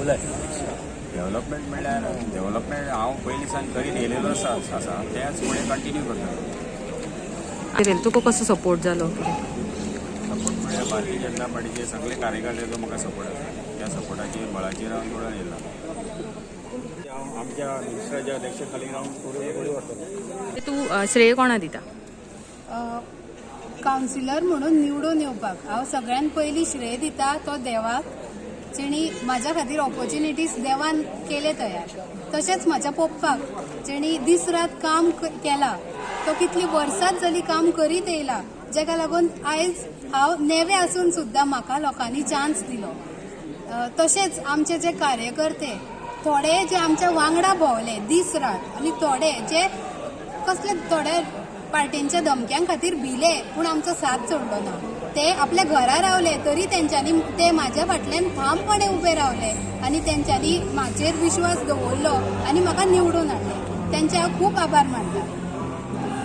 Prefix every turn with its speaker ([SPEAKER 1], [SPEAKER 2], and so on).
[SPEAKER 1] पावलाय.
[SPEAKER 2] Development म्हणल्यार development हांव पयलींसान करीत येयलेलो आसा तेच फुडें कंटिन्यू करता.
[SPEAKER 3] तुका कसो सपोर्ट जालो?
[SPEAKER 2] सपोर्ट म्हणल्यार भारतीय जनता पार्टीचे सगळे कार्यकर्त्याचो म्हाका सपोर्ट आसा. त्या सपोर्टाचेर बळाचेर हांव निवडून येयला. हांव आमच्या मिनिस्टराच्या अध्यक्षा खाली रावन फुडें वरतलो.
[SPEAKER 3] तूं श्रेय कोणा दिता?
[SPEAKER 4] कावन्सिलर म्हणून निवडून येवपाक हांव सगळ्यात पयलीं श्रेय दिता तो देवाक, जेणी म्हाज्या खातीर ऑपॉर्च्युनिटीज देवान केले तयार. तशेंच म्हाज्या पप्पाक, जेणी दीस रात काम केला. तो कितली वर्सां जाली काम करीत येयला, जेका लागून आयज हांव नेवे आसून सुद्दां म्हाका लोकांनी चान्स दिलो. तशेंच आमचे जे कार्यकर्ते थोडे जे आमच्या वांगडा भोंवले दीस रात, आनी थोडे जे कसले थोडे पार्टींच्या धमक्यां खातीर भिले पूण आमचो साथ सोडलो ना. ते आपल्या घरा रावले तरी तेंच्यांनी ते म्हाज्या फाटल्यान ठामपणे उबे रावले आनी तेंच्यांनी म्हाजेर विश्वास दवरलो आनी म्हाका निवडून हाडले. तेंचे हांव खूब आभार मानता.